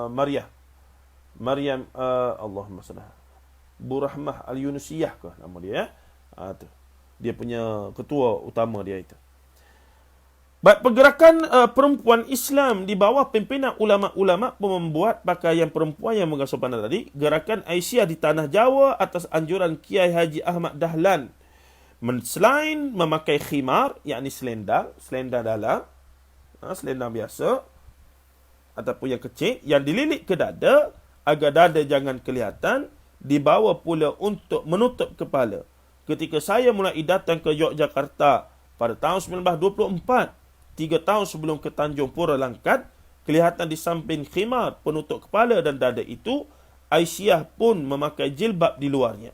[SPEAKER 1] Maryam Allahumma salli Burahmah Al-Yunusiyah ke nama dia tu. Dia punya ketua utama dia itu. Baik, pergerakan perempuan Islam di bawah pimpinan ulama-ulama pun membuat pakaian perempuan yang mengasuh pandang tadi. Gerakan Aisyah di Tanah Jawa atas anjuran Kiai Haji Ahmad Dahlan. Selain memakai khimar, yakni selendang dalam, selendang biasa, ataupun yang kecil, yang dililit ke dada, agar dada jangan kelihatan, dibawa pula untuk menutup kepala. Ketika saya mulai datang ke Yogyakarta pada tahun 1924, 3 tahun sebelum ke Tanjung Pura Langkat, kelihatan di samping khimar penutup kepala dan dada itu, Aisyah pun memakai jilbab di luarnya.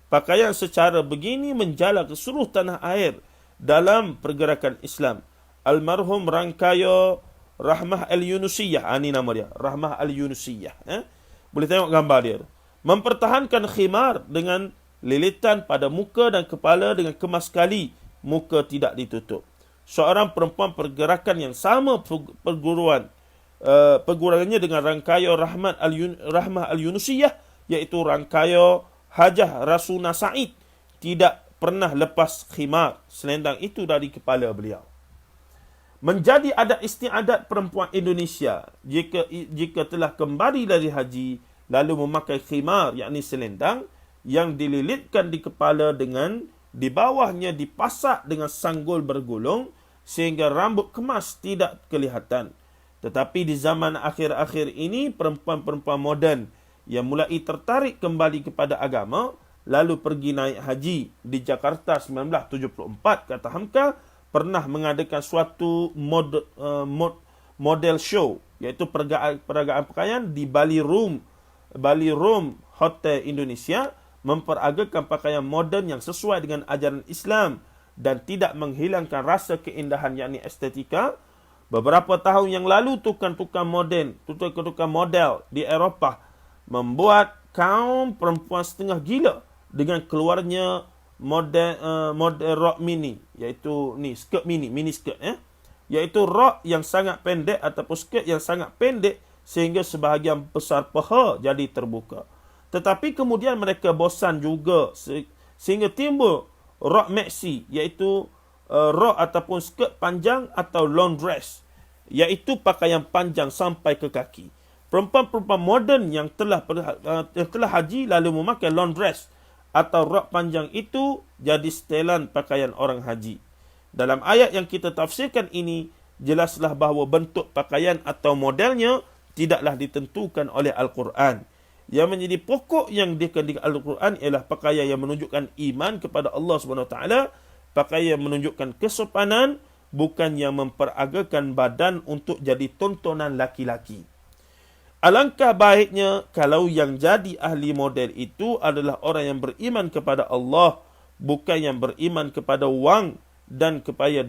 [SPEAKER 1] Pakaian secara begini menjala ke seluruh tanah air dalam pergerakan Islam. Almarhum Rangkaya Rahmah Al-Yunusiyah, ini nama dia, Rahmah Al-Yunusiyah. Boleh tengok gambar dia. Mempertahankan khimar dengan lilitan pada muka dan kepala dengan kemas sekali, muka tidak ditutup. Seorang perempuan pergerakan yang sama perguruannya dengan Rangkaya Rahmah Al-Yunusiyah, iaitu Rangkaya Hajah Rasuna Said, tidak pernah lepas khimar, selendang itu dari kepala beliau. Menjadi adat istiadat perempuan Indonesia jika telah kembali dari haji lalu memakai khimar, yakni selendang yang dililitkan di kepala dengan di bawahnya dipasak dengan sanggul bergulung sehingga rambut kemas tidak kelihatan. Tetapi di zaman akhir-akhir ini, perempuan-perempuan moden yang mulai tertarik kembali kepada agama lalu pergi naik haji di Jakarta 1974, kata Hamka, pernah mengadakan suatu model show, iaitu peragaan pakaian di Bali Room Hotel Indonesia, memperagakan pakaian moden yang sesuai dengan ajaran Islam dan tidak menghilangkan rasa keindahan, yakni estetika. Beberapa tahun yang lalu, tukang-tukang model di Eropah membuat kaum perempuan setengah gila dengan keluarnya model rok mini, iaitu ni skirt mini skirt, iaitu rok yang sangat pendek ataupun skirt yang sangat pendek sehingga sebahagian besar paha jadi terbuka. Tetapi kemudian mereka bosan juga sehingga timbul rok maxi, iaitu rok ataupun skirt panjang atau long dress, iaitu pakaian panjang sampai ke kaki. Perempuan-perempuan moden yang telah haji lalu memakai long dress atau rok panjang itu jadi setelan pakaian orang haji. Dalam ayat yang kita tafsirkan ini, jelaslah bahawa bentuk pakaian atau modelnya tidaklah ditentukan oleh Al-Quran. Yang menjadi pokok yang dikandung Al-Quran ialah pakaian yang menunjukkan iman kepada Allah SWT, pakaian yang menunjukkan kesopanan, bukan yang memperagakan badan untuk jadi tontonan laki-laki. Alangkah baiknya kalau yang jadi ahli model itu adalah orang yang beriman kepada Allah bukan yang beriman kepada wang dan kepada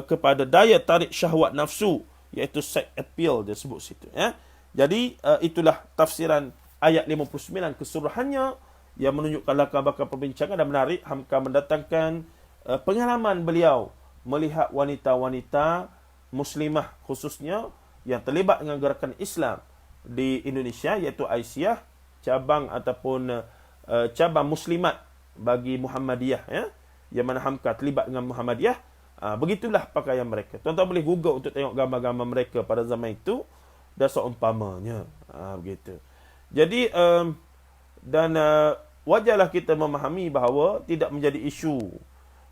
[SPEAKER 1] kepada daya tarik syahwat nafsu, iaitu sex appeal dia sebut situ, ya. Jadi itulah tafsiran ayat 59 keseluruhannya yang menunjukkan latar belakang perbincangan dan menarik hamka mendatangkan pengalaman beliau melihat wanita-wanita muslimah khususnya yang terlibat dengan gerakan Islam di Indonesia, iaitu Aisyah, cabang ataupun cabang muslimat bagi Muhammadiyah, ya, yang mana hamka terlibat dengan Muhammadiyah. Begitulah pakaian mereka. Tuan-tuan boleh Google untuk tengok gambar-gambar mereka pada zaman itu dan seumpamanya. Begitu. Jadi wajarlah kita memahami bahawa tidak menjadi isu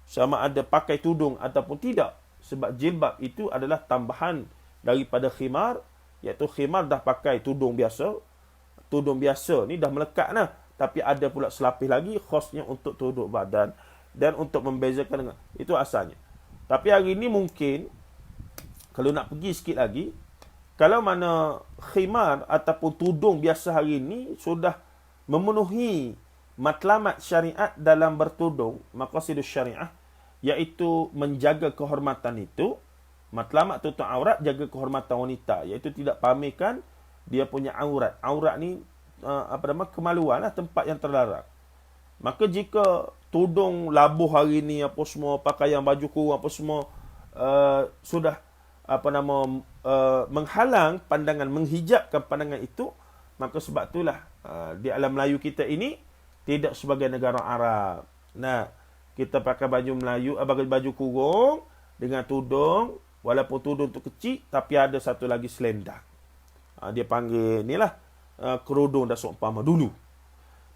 [SPEAKER 1] sama ada pakai tudung ataupun tidak, sebab jilbab itu adalah tambahan daripada khimar, iaitu khimar dah pakai tudung biasa. Tudung biasa ni dah melekat dah, tapi ada pula selapis lagi khasnya untuk tutup badan dan untuk membezakan dengan itu asalnya. Tapi hari ini mungkin kalau nak pergi sikit lagi, kalau mana khimar ataupun tudung biasa hari ini sudah memenuhi matlamat syariat dalam bertudung, maqasidus syariah, iaitu menjaga kehormatan itu. Matlamat tutup aurat, jaga kehormatan wanita, iaitu tidak pamerkan dia punya aurat. Aurat ni kemaluan lah, tempat yang terlarang. Maka jika tudung labuh hari ni apa semua, pakaian baju kurung apa semua sudah menghalang pandangan, menghijabkan pandangan itu, maka sebab itulah di alam Melayu kita ini tidak sebagai negara Arab. Nah, kita pakai baju Melayu, baju kurung dengan tudung, walaupun tudung tu kecil, tapi ada satu lagi selendang. Dia panggil inilah kerudung dah seumpama dulu.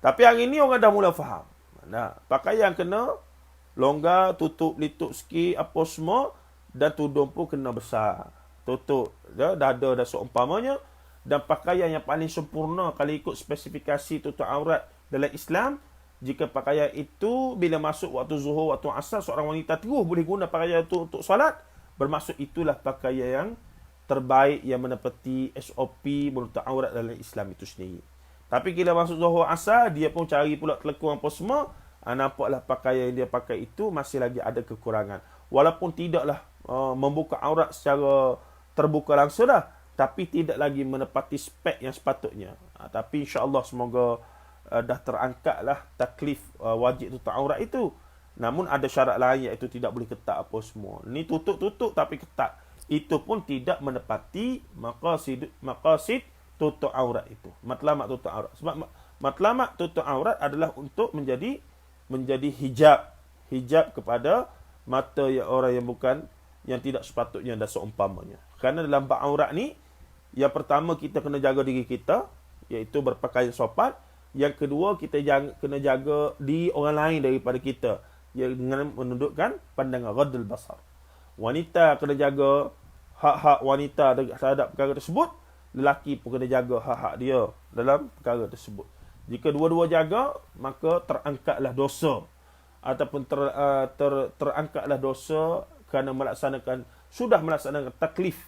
[SPEAKER 1] Tapi hari ini orang dah mula faham. Nah, pakaian kena longgar, tutup lutut sikit apa semua, dan tudung pun kena besar. Tutup dada dah seumpamanya, dan pakaian yang paling sempurna kalau ikut spesifikasi tutup aurat dalam Islam, jika pakaian itu bila masuk waktu zuhur, waktu asar, seorang wanita terus boleh guna pakaian itu untuk solat, bermaksud itulah pakaian yang terbaik yang menepati SOP menutup aurat dalam Islam itu sendiri. Tapi bila masuk zuhur asar, dia pun cari pula telekung apa semua, nampaklah pakaian yang dia pakai itu masih lagi ada kekurangan. Walaupun tidaklah membuka aurat secara terbuka langsung dah, tapi tidak lagi menepati spek yang sepatutnya. Tapi insya-Allah semoga dah terangkatlah taklif wajib tutup aurat itu. Namun ada syarat lain, iaitu tidak boleh ketat apa semua. Ni tutup-tutup tapi ketat. Itu pun tidak menepati maqasid tutup aurat itu. Matlamat tutup aurat. Sebab matlamat tutup aurat adalah untuk menjadi hijab kepada mata orang yang bukan, yang tidak sepatutnya dan seumpamanya. Kerana dalam bab aurat ni, yang pertama kita kena jaga diri kita, iaitu berpakaian sopan. Yang kedua, kita kena jaga diri orang lain daripada kita, dengan menundukkan pandangan, ghadul basar. Wanita kena jaga hak-hak wanita terhadap perkara tersebut, lelaki pun kena jaga hak-hak dia dalam perkara tersebut. Jika dua-dua jaga, maka terangkatlah dosa, ataupun terangkatlah dosa kerana sudah melaksanakan taklif,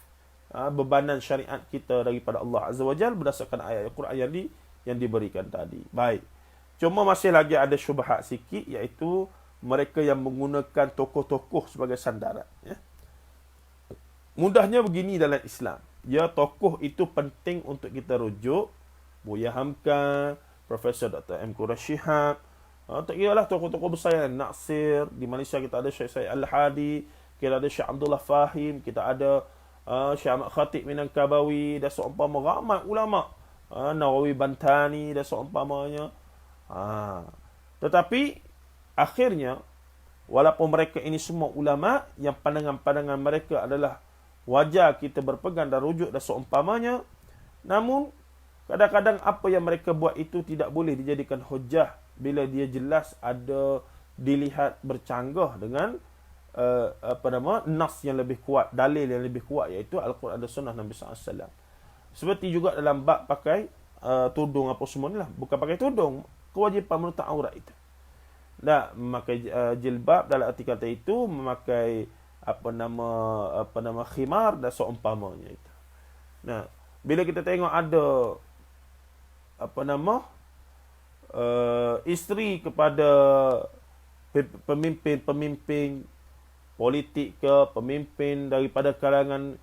[SPEAKER 1] bebanan syariat kita daripada Allah Azza wa Jalla berdasarkan ayat Al-Quran yang diberikan tadi. Baik. Cuma masih lagi ada syubhat sikit, iaitu mereka yang menggunakan tokoh-tokoh sebagai sandaran. Ya. Mudahnya begini dalam Islam. Ya, tokoh itu penting untuk kita rujuk. Buya Hamka, Profesor Dr. M. Quraisy Shihab. Tak kira lah tokoh-tokoh besar yang Nasir. Di Malaysia kita ada Syekh Said Al-Hadi. Kita ada Syekh Abdullah Fahim. Kita ada Syekh Ahmad Khatib Minangkabawi. Dan seumpama ramai ulama. Nawawi Bantani dan seumpamanya. Tetapi akhirnya, walaupun mereka ini semua ulama yang pandangan-pandangan mereka adalah wajar kita berpegang dan rujuk dan seumpamanya, namun kadang-kadang apa yang mereka buat itu tidak boleh dijadikan hujah bila dia jelas ada dilihat bercanggah dengan nas yang lebih kuat, dalil yang lebih kuat, iaitu Al-Quran dan Sunnah Nabi SAW. Seperti juga dalam bab pakai tudung apa semua ni lah. Bukan pakai tudung, kewajipan menutup aurat itu. Nah, memakai jilbab dalam arti kata itu memakai khimar dan seumpamanya itu. Nah, bila kita tengok ada isteri kepada pemimpin politik ke, pemimpin daripada kalangan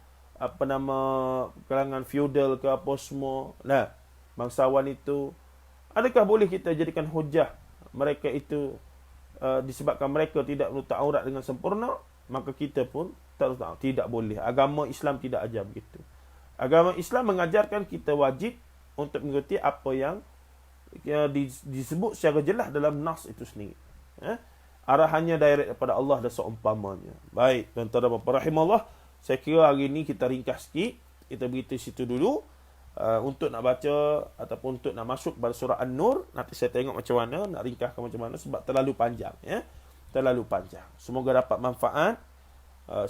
[SPEAKER 1] kalangan feudal ke apa semua. Nah, bangsawan itu, adakah boleh kita jadikan hujah mereka itu disebabkan mereka tidak menutup aurat dengan sempurna, maka kita pun tidak boleh. Agama Islam tidak ajar begitu. Agama Islam mengajarkan kita wajib untuk mengikuti apa yang disebut secara jelas dalam nas itu sendiri. Arahannya direct daripada Allah dan seumpamanya. Baik, tuan-tuan dan puan-puan rahimallah, saya kira hari ini kita ringkas sikit. Kita beritahu situ dulu. Untuk nak baca ataupun untuk nak masuk pada surah An-Nur, nanti saya tengok macam mana, nak ringkaskan macam mana, sebab terlalu panjang. Terlalu panjang. Semoga dapat manfaat.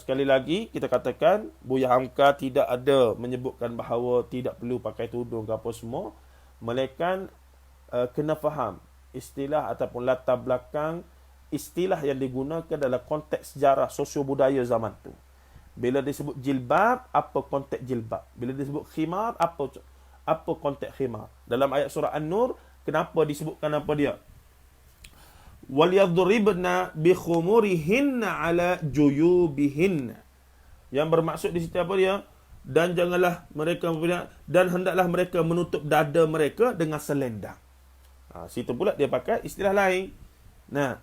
[SPEAKER 1] Sekali lagi, kita katakan, Buya Hamka tidak ada menyebutkan bahawa tidak perlu pakai tudung ke apa semua. Melainkan kena faham istilah ataupun latar belakang istilah yang digunakan dalam konteks sejarah sosio-budaya zaman tu. Bila disebut jilbab, apa konteks jilbab? Bila disebut khimar, apa konteks khimar? Dalam ayat surah An-Nur, kenapa disebutkan apa dia? وَلْيَضْرِبْنَا بِخُمُرِهِنَّ عَلَى جُيُوبِهِنَّ. Yang bermaksud di situ apa dia? Dan hendaklah mereka menutup dada mereka dengan selendang. Situ pula dia pakai istilah lain. Nah,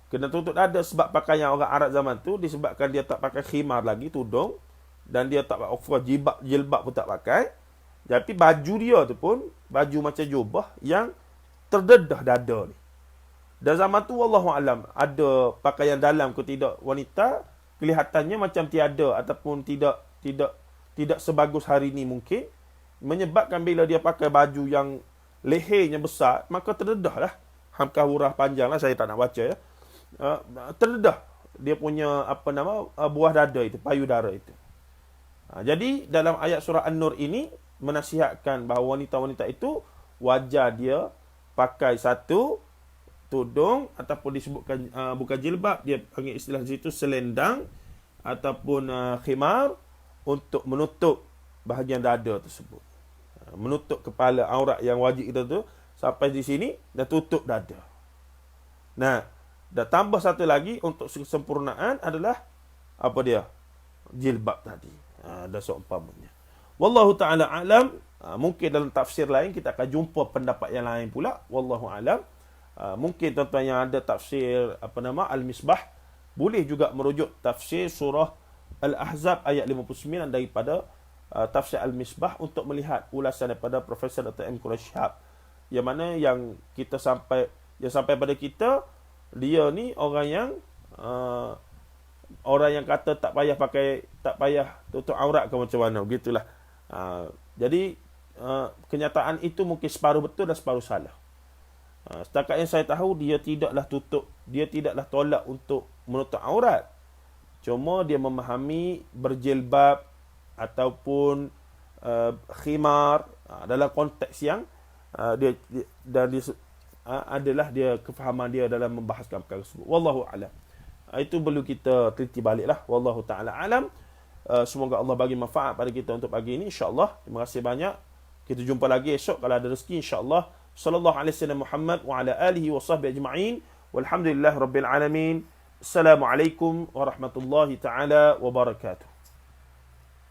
[SPEAKER 1] kena tutup dada sebab pakaian orang Arab zaman tu, disebabkan dia tak pakai khimar lagi, tudung, dan dia tak pakai jilbab pun tak pakai. Tapi baju dia tu pun baju macam jubah yang terdedah dada ni. Dan zaman tu wallahu alam, ada pakaian dalam ke tidak wanita, kelihatannya macam tiada ataupun tidak sebagus hari ni mungkin, menyebabkan bila dia pakai baju yang lehernya besar, maka terdedahlah. Hamkah hurah panjang lah, saya tak nak baca ya. Terdedah dia punya buah dada itu, payudara itu. Jadi dalam ayat surah An-Nur ini menasihatkan bahawa wanita-wanita itu wajar dia pakai satu tudung ataupun disebutkan bukan jilbab, dia panggil istilah situ selendang ataupun khimar, untuk menutup bahagian dada tersebut. Menutup kepala, aurat yang wajib kita tu sampai di sini, dan tutup dada. Nah, dan tambah satu lagi untuk kesempurnaan adalah apa dia? Jilbab tadi. Dan seumpamanya. Wallahu ta'ala alam. Mungkin dalam tafsir lain kita akan jumpa pendapat yang lain pula. Wallahu alam. Mungkin tuan-tuan yang ada tafsir Al-Misbah, boleh juga merujuk tafsir surah Al-Ahzab ayat 59 daripada tafsir Al-Misbah untuk melihat ulasan daripada Profesor Dr. M. Quraish Shihab, yang mana yang sampai pada kita, dia ni orang yang kata tak payah tutup aurat ke macam mana, begitulah. Jadi kenyataan itu mungkin separuh betul dan separuh salah. Setakat yang saya tahu, dia tidaklah tolak untuk menutup aurat. Cuma dia memahami berjilbab ataupun khimar dalam konteks yang adalah dia kefahaman dia dalam membahaskan perkara tersebut. Wallahu a'lam. Itu perlu kita teliti baliklah. Wallahu ta'ala alam. Semoga Allah bagi manfaat pada kita untuk pagi ini, insya-Allah. Terima kasih banyak. Kita jumpa lagi esok kalau ada rezeki, insya-Allah. Sallallahu alaihi wasallam Muhammad wa ala alihi wa sahbihi ajma'in. Walhamdulillah rabbil alamin. Assalamualaikum warahmatullahi taala wabarakatuh.